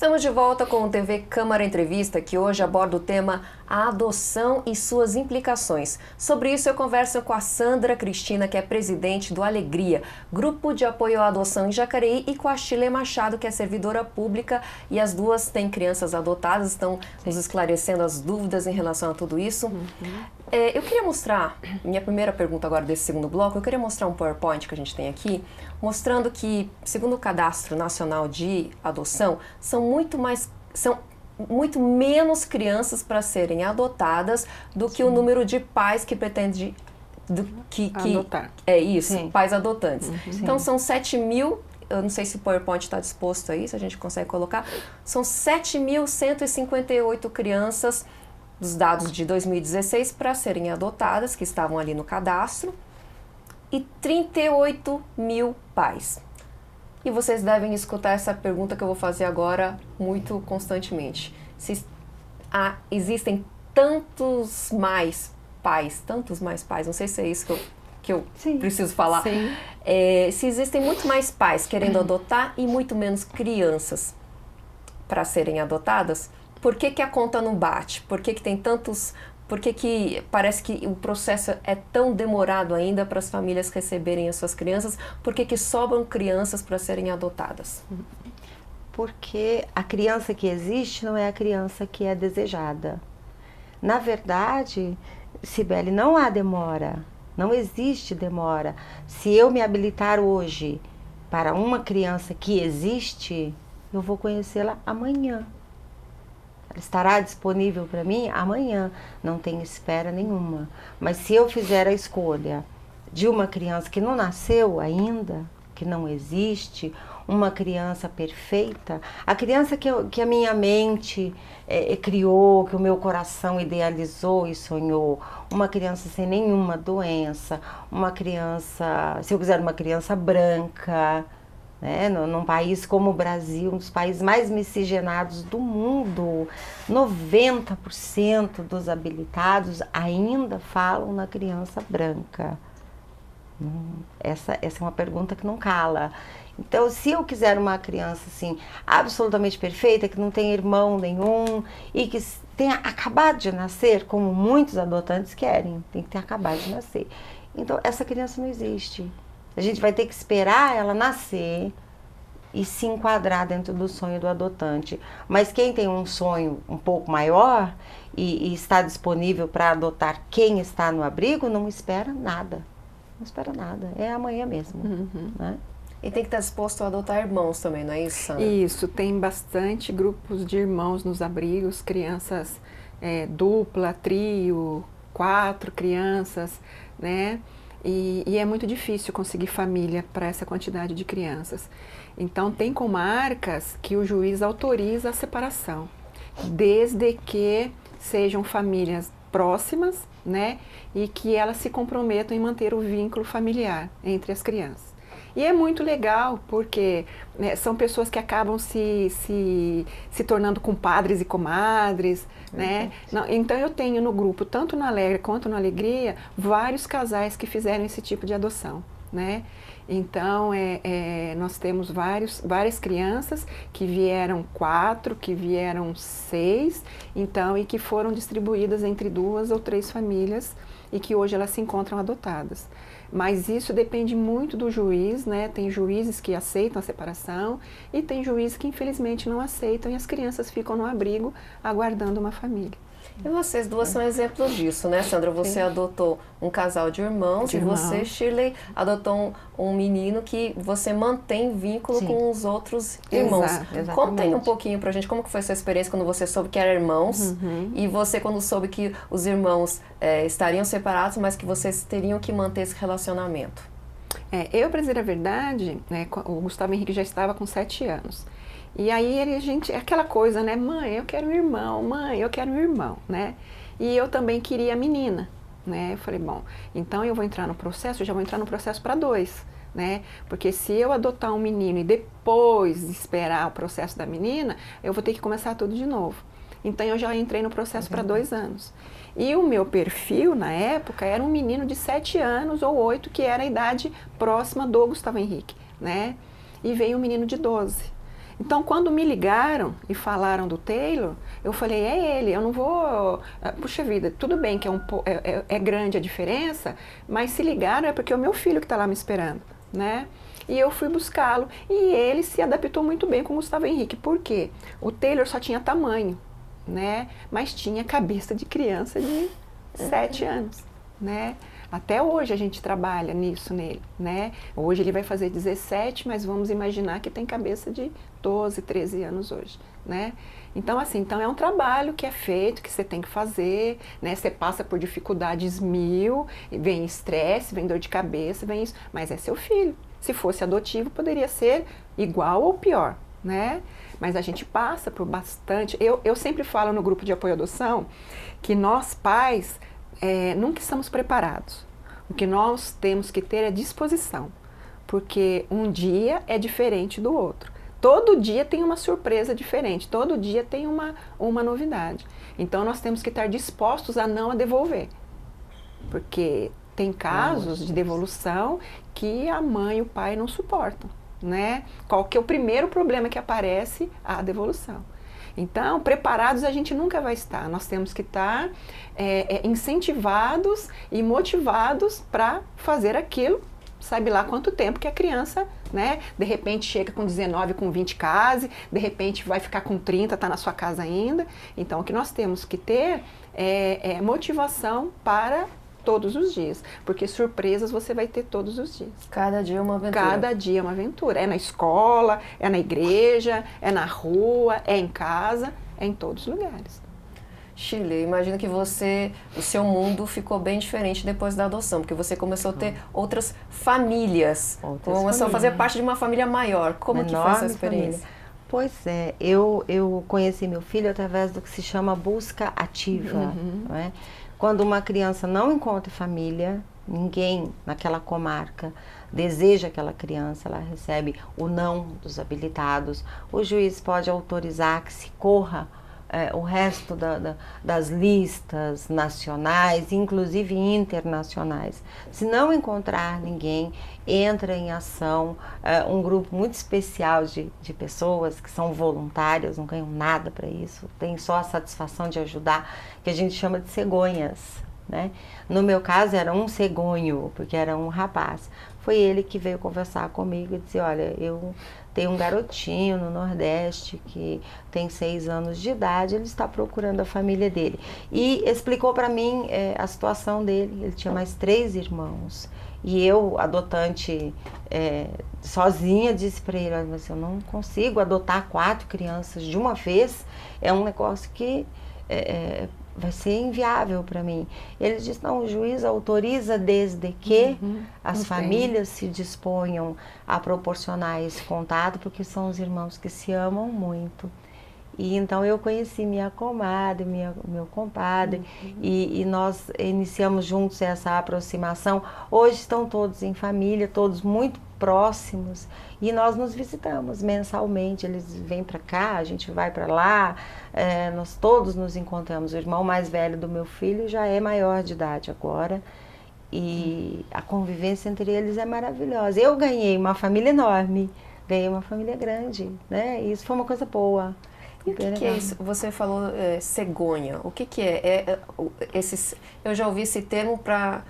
Estamos de volta com o TV Câmara Entrevista, que hoje aborda o tema a adoção e suas implicações. Sobre isso eu converso com a Sandra Cristina, que é presidente do Alegria, grupo de apoio à adoção em Jacareí, e com a Shirley Machado, que é servidora pública, e as duas têm crianças adotadas, estão nos esclarecendo as dúvidas em relação a tudo isso. Eu queria mostrar, minha primeira pergunta agora desse segundo bloco, eu queria mostrar um PowerPoint que a gente tem aqui, mostrando que, segundo o Cadastro Nacional de Adoção, são muito menos crianças para serem adotadas do que o número de pais que pretende adotar. É isso, Sim. Pais adotantes. Então Sim. são 7 mil, eu não sei se o PowerPoint está disposto aí, se a gente consegue colocar, são 7.158 crianças dos dados de 2016 para serem adotadas, que estavam ali no cadastro, e 38 mil pais. E vocês devem escutar essa pergunta que eu vou fazer agora muito constantemente. Existem tantos mais pais, não sei se é isso que eu preciso falar. Sim. Se existem muito mais pais querendo adotar e muito menos crianças para serem adotadas, por que a conta não bate? Por que tem tantos... Por que parece que o processo é tão demorado ainda para as famílias receberem as suas crianças? Por que sobram crianças para serem adotadas? Porque a criança que existe não é a criança que é desejada. Na verdade, Cibele, não há demora. Não existe demora. Se eu me habilitar hoje para uma criança que existe, eu vou conhecê-la amanhã. Ela estará disponível para mim amanhã, não tem espera nenhuma. Mas se eu fizer a escolha de uma criança que não nasceu ainda, que não existe, uma criança perfeita, a criança que a minha mente criou, que o meu coração idealizou e sonhou, uma criança sem nenhuma doença, uma criança, se eu quiser uma criança branca, né, num país como o Brasil, um dos países mais miscigenados do mundo, 90% dos habilitados ainda falam na criança branca. Essa é uma pergunta que não cala. Então, se eu quiser uma criança assim, absolutamente perfeita, que não tem irmão nenhum e que tenha acabado de nascer, como muitos adotantes querem, tem que ter acabado de nascer. Então, essa criança não existe. A gente vai ter que esperar ela nascer e se enquadrar dentro do sonho do adotante. Mas quem tem um sonho um pouco maior e está disponível para adotar quem está no abrigo, não espera nada. Não espera nada. É amanhã mesmo. Né? E tem que estar disposto a adotar irmãos também, não é isso, Sandra? Isso, tem bastante grupos de irmãos nos abrigos, crianças dupla, trio, 4 crianças, né? E é muito difícil conseguir família para essa quantidade de crianças. Então, tem comarcas que o juiz autoriza a separação, desde que sejam famílias próximas, né? E que elas se comprometam em manter o vínculo familiar entre as crianças. E é muito legal, porque são pessoas que acabam se tornando compadres e comadres, né? Não, então eu tenho no grupo, tanto na Alegre quanto na Alegria, vários casais que fizeram esse tipo de adoção, né? Então, nós temos várias crianças que vieram 4, que vieram 6, então, e que foram distribuídas entre 2 ou 3 famílias e que hoje elas se encontram adotadas. Mas isso depende muito do juiz, né? Tem juízes que aceitam a separação e tem juízes que infelizmente não aceitam e as crianças ficam no abrigo aguardando uma família. E vocês duas são exemplos disso, né, Sandra? Você adotou um casal de irmãos e você, Shirley, adotou um menino que você mantém vínculo com os outros irmãos. Exatamente. Contem um pouquinho pra gente como que foi a sua experiência quando você soube que eram irmãos e você quando soube que os irmãos estariam separados, mas que vocês teriam que manter esse relacionamento. Eu, para dizer a verdade, né, o Gustavo Henrique já estava com 7 anos. E aí aquela coisa, né, mãe, eu quero um irmão, mãe, eu quero um irmão, né? E eu também queria a menina, né? Eu falei, bom, então eu vou entrar no processo, eu já vou entrar no processo para 2, né? Porque se eu adotar um menino e depois esperar o processo da menina, eu vou ter que começar tudo de novo. Então eu já entrei no processo para 2 anos. E o meu perfil, na época, era um menino de 7 anos ou 8, que era a idade próxima do Gustavo Henrique, né? E veio um menino de 12. Então, quando me ligaram e falaram do Taylor, eu falei, é ele, eu não vou... Puxa vida, tudo bem que é grande a diferença, mas se ligaram é porque é o meu filho que está lá me esperando, né? E eu fui buscá-lo e ele se adaptou muito bem com o Gustavo Henrique. Por quê? O Taylor só tinha tamanho, né? Mas tinha cabeça de criança de 7 anos, né? Até hoje a gente trabalha nisso nele, né? Hoje ele vai fazer 17, mas vamos imaginar que tem cabeça de 12, 13 anos hoje, né? Então, assim, então é um trabalho que é feito, que você tem que fazer, né? Você passa por dificuldades mil, vem estresse, vem dor de cabeça, vem isso, mas é seu filho. Se fosse adotivo, poderia ser igual ou pior, né? Mas a gente passa por bastante... Eu sempre falo no grupo de apoio à adoção que nós, pais, nunca estamos preparados. O que nós temos que ter é disposição, porque um dia é diferente do outro. Todo dia tem uma surpresa diferente, todo dia tem uma novidade. Então nós temos que estar dispostos a não a devolver, porque tem casos de devolução que a mãe e o pai não suportam, né? Qual que é o primeiro problema que aparece? A devolução. Então, preparados a gente nunca vai estar. Nós temos que estar incentivados e motivados para fazer aquilo, sabe lá quanto tempo que a criança, né? De repente chega com 19, com 20 case, de repente vai ficar com 30, está na sua casa ainda. Então, o que nós temos que ter é motivação para todos os dias, porque surpresas você vai ter todos os dias. Cada dia é uma aventura. Cada dia é uma aventura. É na escola, é na igreja, é na rua, é em casa, é em todos os lugares. Shirley, imagino que o seu mundo ficou bem diferente depois da adoção, porque você começou a ter outras famílias, começou a fazer parte de uma família maior. Como que foi essa experiência? Família. Pois é, eu conheci meu filho através do que se chama busca ativa, não é? Quando uma criança não encontra família, ninguém naquela comarca deseja aquela criança, ela recebe o não dos habilitados, o juiz pode autorizar que se corra o resto das listas nacionais, inclusive internacionais. Se não encontrar ninguém, entra em ação um grupo muito especial de pessoas que são voluntárias, não ganham nada para isso, tem só a satisfação de ajudar, que a gente chama de cegonhas, né? No meu caso era um cegonho, porque era um rapaz. Foi ele que veio conversar comigo e disse, olha, eu tenho um garotinho no Nordeste que tem 6 anos de idade, ele está procurando a família dele. E explicou para mim a situação dele, ele tinha mais 3 irmãos. E eu, adotante sozinha, disse para ele, olha, mas eu não consigo adotar 4 crianças de uma vez, é um negócio que vai ser inviável para mim. Ele disse, não, o juiz autoriza desde que as famílias se disponham a proporcionar esse contato, porque são os irmãos que se amam muito. E então eu conheci minha comadre, meu compadre, e nós iniciamos juntos essa aproximação. Hoje estão todos em família, todos muito próximos, e nós nos visitamos mensalmente. Eles vêm para cá, a gente vai para lá, nós todos nos encontramos. O irmão mais velho do meu filho já é maior de idade agora, e a convivência entre eles é maravilhosa. Eu ganhei uma família enorme, ganhei uma família grande, né? E isso foi uma coisa boa. E o que é isso? Você falou cegonha. O que é? Eu já ouvi esse termo para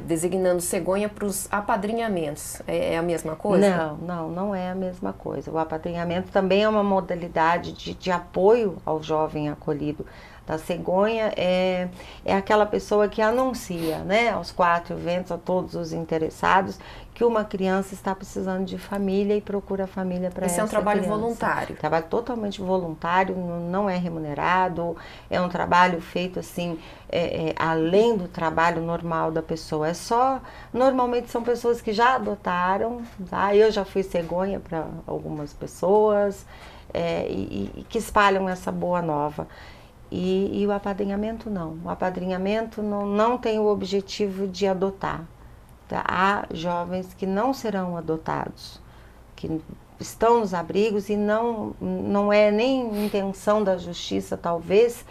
designando cegonha para os apadrinhamentos. É a mesma coisa? Não é a mesma coisa. O apadrinhamento também é uma modalidade de apoio ao jovem acolhido. A cegonha é aquela pessoa que anuncia, né, aos 4 ventos, a todos os interessados, que uma criança está precisando de família e procura família para essa criança. Esse é um trabalho voluntário? Trabalho totalmente voluntário, não é remunerado, é um trabalho feito assim, além do trabalho normal da pessoa. Normalmente são pessoas que já adotaram, tá? Eu já fui cegonha para algumas pessoas, e que espalham essa boa nova. E o apadrinhamento não. O apadrinhamento não tem o objetivo de adotar. Tá? Há jovens que não serão adotados, que estão nos abrigos e não é nem intenção da justiça, talvez,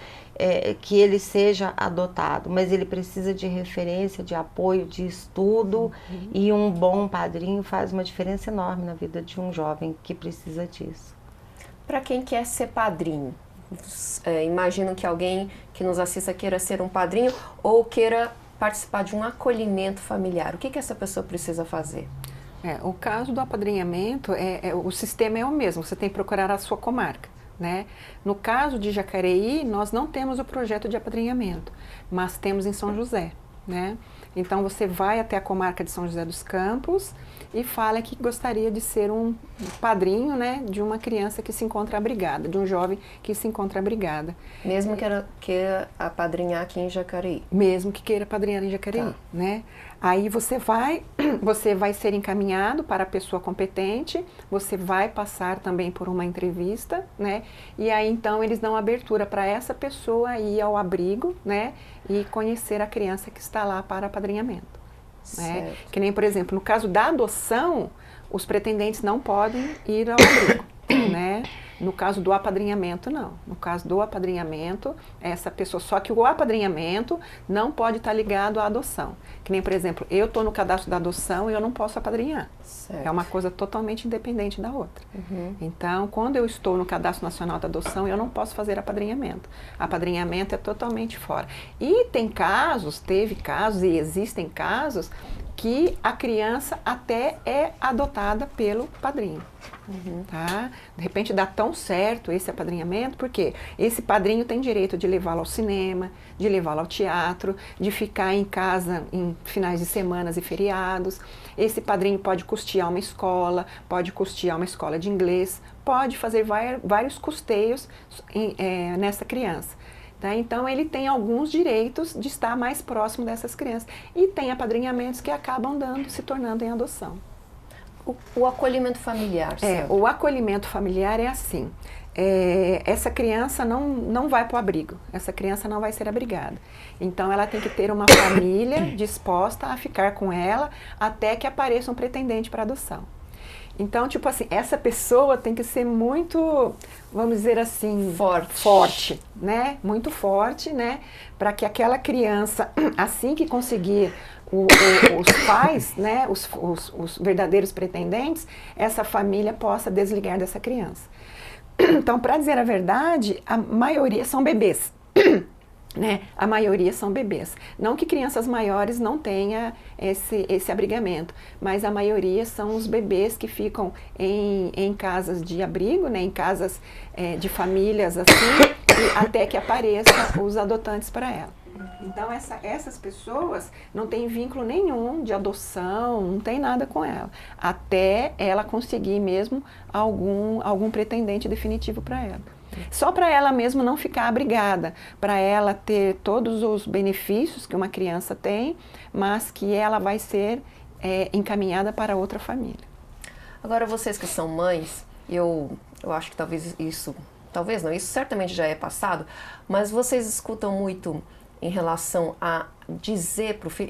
que ele seja adotado, mas ele precisa de referência, de apoio, de estudo, e um bom padrinho faz uma diferença enorme na vida de um jovem que precisa disso. Para quem quer ser padrinho, imagino que alguém que nos assista queira ser um padrinho ou queira participar de um acolhimento familiar. O que essa pessoa precisa fazer? O caso do apadrinhamento, o sistema é o mesmo, você tem que procurar a sua comarca. Né? No caso de Jacareí, nós não temos o projeto de apadrinhamento, mas temos em São José. Né? Então você vai até a comarca de São José dos Campos e fala que gostaria de ser um padrinho, né, de uma criança que se encontra abrigada, de um jovem que se encontra abrigada. Mesmo que queira apadrinhar aqui em Jacareí? Mesmo que queira apadrinhar em Jacareí. Tá. Né? Aí você vai ser encaminhado para a pessoa competente, você vai passar também por uma entrevista, né? E aí então eles dão abertura para essa pessoa ir ao abrigo, né? E conhecer a criança que está lá para apadrinhamento. Né? Que nem, por exemplo, no caso da adoção, os pretendentes não podem ir ao abrigo, né? No caso do apadrinhamento, não. No caso do apadrinhamento, essa pessoa... Só que o apadrinhamento não pode estar ligado à adoção. Que nem, por exemplo, eu estou no cadastro da adoção e eu não posso apadrinhar. Certo. É uma coisa totalmente independente da outra. Então, quando eu estou no Cadastro Nacional da Adoção, eu não posso fazer apadrinhamento. Apadrinhamento é totalmente fora. E teve casos e existem casos que a criança até é adotada pelo padrinho. Tá? De repente dá tão certo esse apadrinhamento, porque esse padrinho tem direito de levá-lo ao cinema, de levá-lo ao teatro, de ficar em casa em finais de semanas e feriados. Esse padrinho pode custear uma escola de inglês, pode fazer vários custeios nessa criança. Tá? Então, ele tem alguns direitos de estar mais próximo dessas crianças. E tem apadrinhamentos que acabam se tornando em adoção. O acolhimento familiar, certo? O acolhimento familiar é assim. Essa criança não vai para o abrigo. Essa criança não vai ser abrigada. Então, ela tem que ter uma família disposta a ficar com ela até que apareça um pretendente para adoção. Então, tipo assim, essa pessoa tem que ser muito, vamos dizer assim, forte, né? Muito forte, né? Para que aquela criança, assim que conseguir os pais, né? Os verdadeiros pretendentes, essa família possa desligar dessa criança. Então, para dizer a verdade, a maioria são bebês. Né? A maioria são bebês. Não que crianças maiores não tenham esse abrigamento, mas a maioria são os bebês que ficam em casas de abrigo, né? Em casas de famílias assim, até que apareçam os adotantes para ela. Então essas pessoas não têm vínculo nenhum de adoção, não tem nada com ela, até ela conseguir mesmo algum pretendente definitivo para ela. Só para ela mesmo não ficar abrigada, para ela ter todos os benefícios que uma criança tem, mas que ela vai ser encaminhada para outra família. Agora, vocês que são mães, eu acho que talvez isso certamente já é passado, mas vocês escutam muito em relação a dizer para o filho,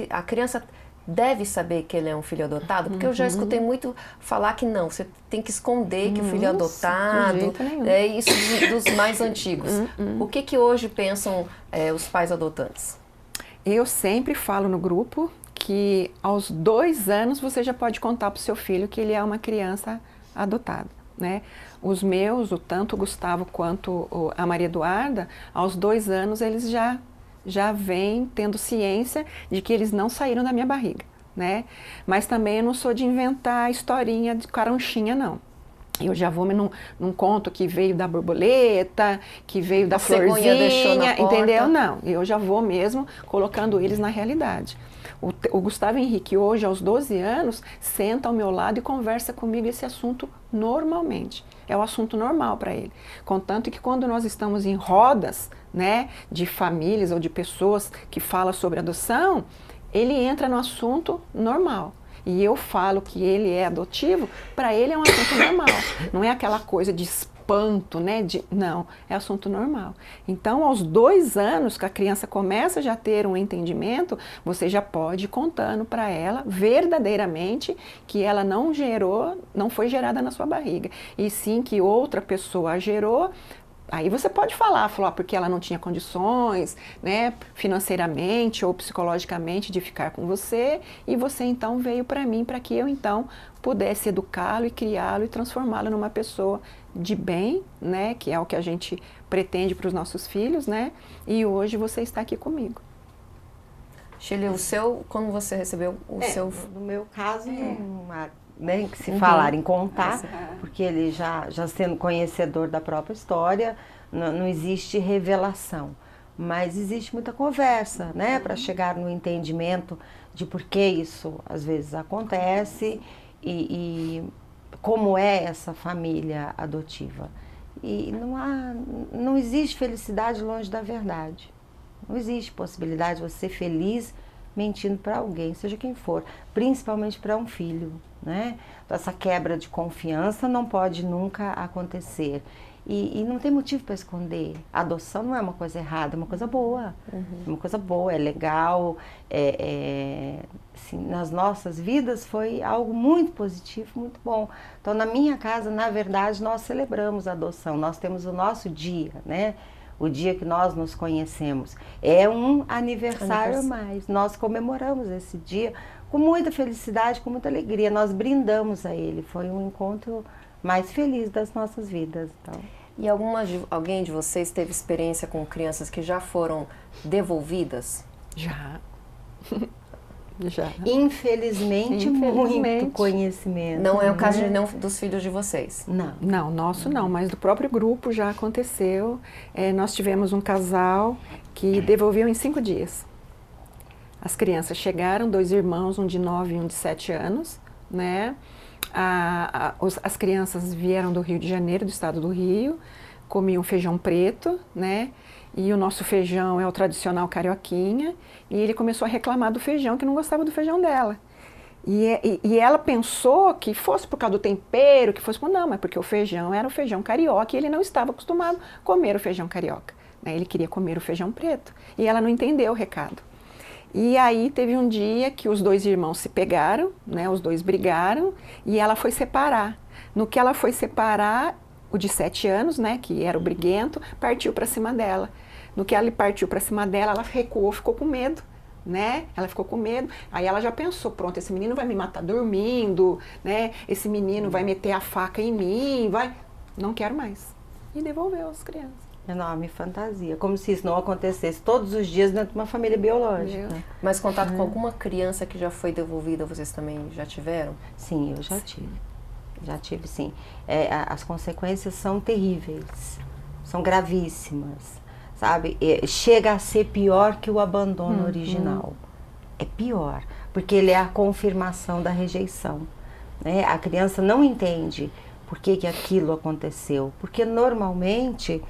a criança deve saber que ele é um filho adotado, porque eu já escutei muito falar que não, você tem que esconder que o filho é adotado, é isso dos mais antigos. O que hoje pensam os pais adotantes? Eu sempre falo no grupo que aos 2 anos você já pode contar para o seu filho que ele é uma criança adotada. Né? Os meus, tanto o Gustavo quanto a Maria Eduarda, aos 2 anos eles já vêm tendo ciência de que eles não saíram da minha barriga, né? Mas também eu não sou de inventar historinha de caronchinha, não. Eu já vou num conto que veio da borboleta, que veio da florzinha, entendeu? Não, eu já vou mesmo colocando eles na realidade. O Gustavo Henrique hoje, aos 12 anos, senta ao meu lado e conversa comigo esse assunto normalmente. É o assunto normal para ele. Contanto que quando nós estamos em rodas, né, de famílias ou de pessoas que falam sobre adoção, ele entra no assunto normal. E eu falo que ele é adotivo, para ele é um assunto normal. Não é aquela coisa de espanto, né? Não, é assunto normal. Então, aos 2 anos que a criança começa já a ter um entendimento, você já pode ir contando para ela verdadeiramente que ela não foi gerada na sua barriga. E sim que outra pessoa a gerou Aí você pode falar, porque ela não tinha condições, né, financeiramente ou psicologicamente de ficar com você, e você então veio para mim para que eu então pudesse educá-lo e criá-lo e transformá-lo numa pessoa de bem, né, que é o que a gente pretende para os nossos filhos, né, e hoje você está aqui comigo. Shirley, como você recebeu o seu... No meu caso, nem que se falar em contar, porque ele já sendo conhecedor da própria história, não existe revelação, mas existe muita conversa, né, para chegar no entendimento de por que isso às vezes acontece e como é essa família adotiva. E não existe felicidade longe da verdade. Não existe possibilidade de você ser feliz mentindo para alguém, seja quem for, principalmente para um filho, né? Então, essa quebra de confiança não pode nunca acontecer. E não tem motivo para esconder. A adoção não é uma coisa errada, é uma coisa boa. É uma coisa boa, é legal. Assim, nas nossas vidas foi algo muito positivo, muito bom. Então, na minha casa, na verdade, nós celebramos a adoção. Nós temos o nosso dia, né? O dia que nós nos conhecemos. É um aniversário a mais. Nós comemoramos esse dia com muita felicidade, com muita alegria. Nós brindamos a ele. Foi um encontro mais feliz das nossas vidas. Então. E alguém de vocês teve experiência com crianças que já foram devolvidas? Já. Já. Infelizmente, muito conhecimento. Não é o caso de nenhum dos filhos de vocês? Não. Não, nosso não, mas do próprio grupo já aconteceu. Nós tivemos um casal que devolveu em 5 dias. As crianças chegaram, 2 irmãos, um de 9 e um de 7 anos, né? As crianças vieram do Rio de Janeiro, do estado do Rio, comiam feijão preto, né? E o nosso feijão é o tradicional carioquinha, e ele começou a reclamar do feijão, que não gostava do feijão dela. E ela pensou que fosse por causa do tempero, que fosse... Não, mas porque o feijão era o feijão carioca, e ele não estava acostumado a comer o feijão carioca, né? Ele queria comer o feijão preto, e ela não entendeu o recado. E aí teve um dia que os 2 irmãos se pegaram, né? Os 2 brigaram, e ela foi separar. No que ela foi separar, o de 7 anos, né, que era o briguento, partiu para cima dela. No que ela partiu para cima dela, ela recuou, ficou com medo, né? Ela ficou com medo. Aí ela já pensou, pronto, esse menino vai me matar dormindo, né? Esse menino vai meter a faca em mim, vai... Não quero mais. E devolveu as crianças. Enorme fantasia, como se isso não acontecesse todos os dias dentro de uma família biológica. Mas contato com alguma criança que já foi devolvida, vocês também já tiveram? Sim, eu já tive. Já tive, sim. As consequências são terríveis, são gravíssimas, sabe? Chega a ser pior que o abandono original. É pior, porque ele é a confirmação da rejeição, né? A criança não entende por que aquilo aconteceu, porque normalmente...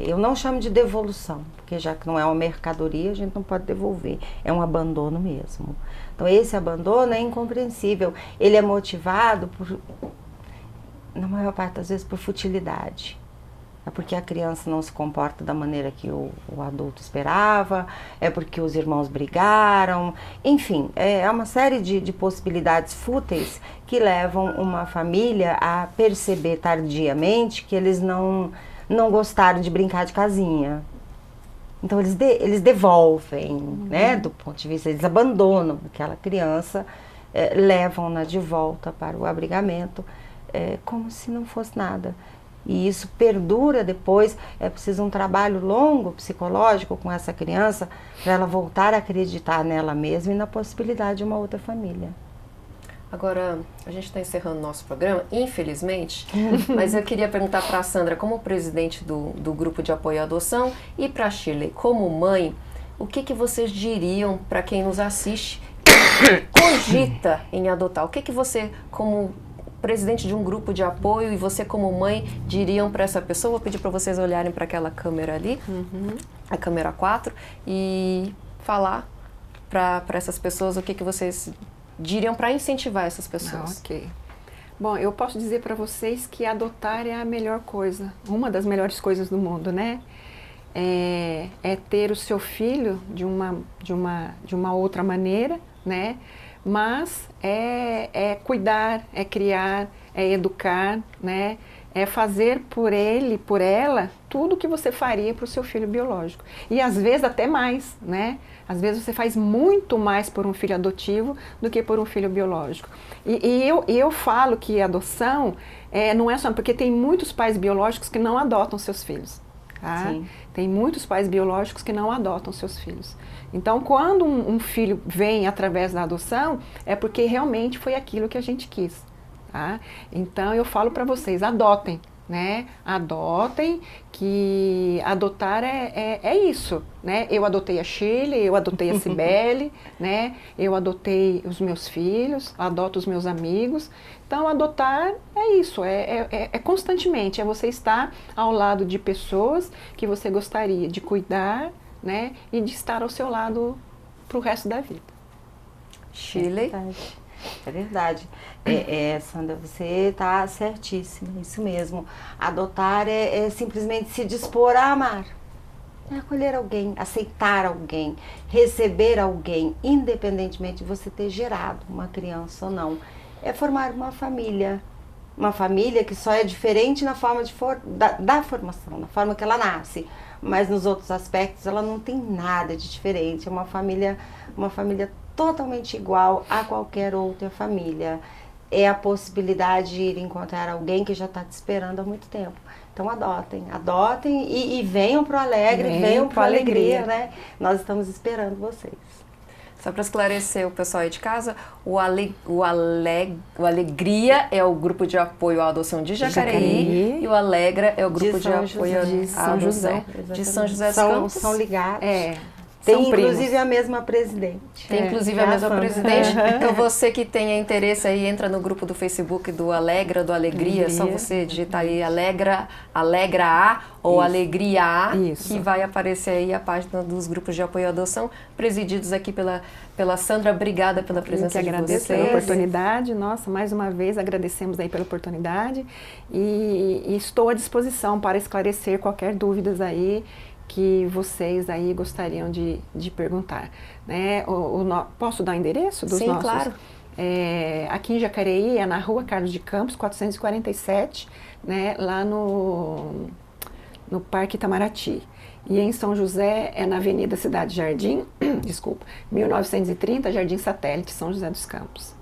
eu não chamo de devolução, porque já que não é uma mercadoria, a gente não pode devolver, é um abandono mesmo. Então esse abandono é incompreensível, ele é motivado na maior parte das vezes, por futilidade. É porque a criança não se comporta da maneira que o adulto esperava, é porque os irmãos brigaram, enfim, é uma série de possibilidades fúteis que levam uma família a perceber tardiamente que eles não gostaram de brincar de casinha. Então eles devolvem, né, do ponto de vista, eles abandonam aquela criança, levam-na de volta para o abrigamento, como se não fosse nada. E isso perdura depois, é preciso um trabalho longo, psicológico com essa criança, para ela voltar a acreditar nela mesma e na possibilidade de uma outra família. Agora, a gente está encerrando o nosso programa, infelizmente, mas eu queria perguntar para a Sandra, como presidente do Grupo de Apoio à Adoção, e para a Shirley, como mãe, o que vocês diriam para quem nos assiste e cogita em adotar? O que você, como presidente de um grupo de apoio, e você como mãe, diriam para essa pessoa? Vou pedir para vocês olharem para aquela câmera ali, a câmera 4, e falar para essas pessoas o que vocês diriam para incentivar essas pessoas. Ok. Bom, eu posso dizer para vocês que adotar é a melhor coisa, uma das melhores coisas do mundo, né? É ter o seu filho de uma outra maneira, né? Mas é cuidar, é criar, é educar, né? é fazer por ele, por ela, tudo que você faria para o seu filho biológico. E às vezes até mais, né? Às vezes você faz muito mais por um filho adotivo do que por um filho biológico. Eu falo que a adoção não é só porque tem muitos pais biológicos que não adotam seus filhos. Tá? Tem muitos pais biológicos que não adotam seus filhos. Então, quando um filho vem através da adoção, é porque realmente foi aquilo que a gente quis. Tá? Então, eu falo para vocês, adotem. Né? Adotem, que adotar é isso, né? Eu adotei a Shirley, eu adotei a Cibele, né? Eu adotei os meus filhos, adoto os meus amigos. Então, adotar é isso, é constantemente, é você estar ao lado de pessoas que você gostaria de cuidar, né? E de estar ao seu lado para o resto da vida. Shirley? É verdade. Sandra, você está certíssima, isso mesmo. Adotar é simplesmente se dispor a amar. É acolher alguém, aceitar alguém, receber alguém, independentemente de você ter gerado uma criança ou não. É formar uma família. Uma família que só é diferente na forma da formação, na forma que ela nasce. Mas nos outros aspectos ela não tem nada de diferente. É uma família totalmente igual a qualquer outra família. É a possibilidade de ir encontrar alguém que já está te esperando há muito tempo. Então adotem e venham para o Alegre, venham para a Alegria, né? Nós estamos esperando vocês. Só para esclarecer o pessoal aí de casa, o Alegria é o grupo de apoio à adoção de Jacareí e o Alegra é o grupo de apoio à adoção de São José dos Campos. São ligados. Tem inclusive a mesma presidente. Tem inclusive a mesma presidente. Então você que tenha interesse aí, entra no grupo do Facebook do Alegra, do Alegria. É só você digitar aí Alegra A ou Alegria A, que vai aparecer aí a página dos grupos de apoio à adoção, presididos aqui pela Sandra. Obrigada pela presença de vocês. Agradeço pela oportunidade. Nossa, mais uma vez agradecemos aí pela oportunidade e estou à disposição para esclarecer qualquer dúvidas aí que vocês aí gostariam de perguntar, né? Posso dar o endereço dos nossos? Sim, claro. Aqui em Jacareí é na Rua Carlos de Campos, 447, né? Lá no Parque Itamaraty. E em São José é na Avenida Cidade Jardim, 1930, Jardim Satélite, São José dos Campos.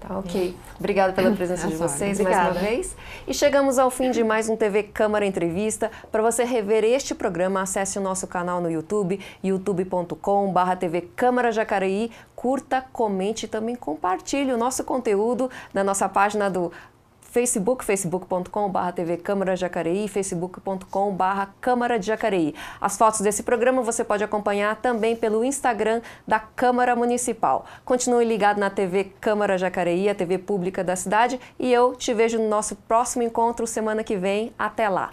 Tá, ok. Obrigada pela presença de vocês mais uma vez. E chegamos ao fim de mais um TV Câmara Entrevista. Para você rever este programa, acesse o nosso canal no YouTube, youtube.com/TV Câmara Jacareí. Curta, comente e também compartilhe o nosso conteúdo na nossa página do Facebook, facebook.com/TV Câmara Jacareí, facebook.com/Câmara de Jacareí. As fotos desse programa você pode acompanhar também pelo Instagram da Câmara Municipal. Continue ligado na TV Câmara Jacareí, a TV pública da cidade, e eu te vejo no nosso próximo encontro semana que vem. Até lá!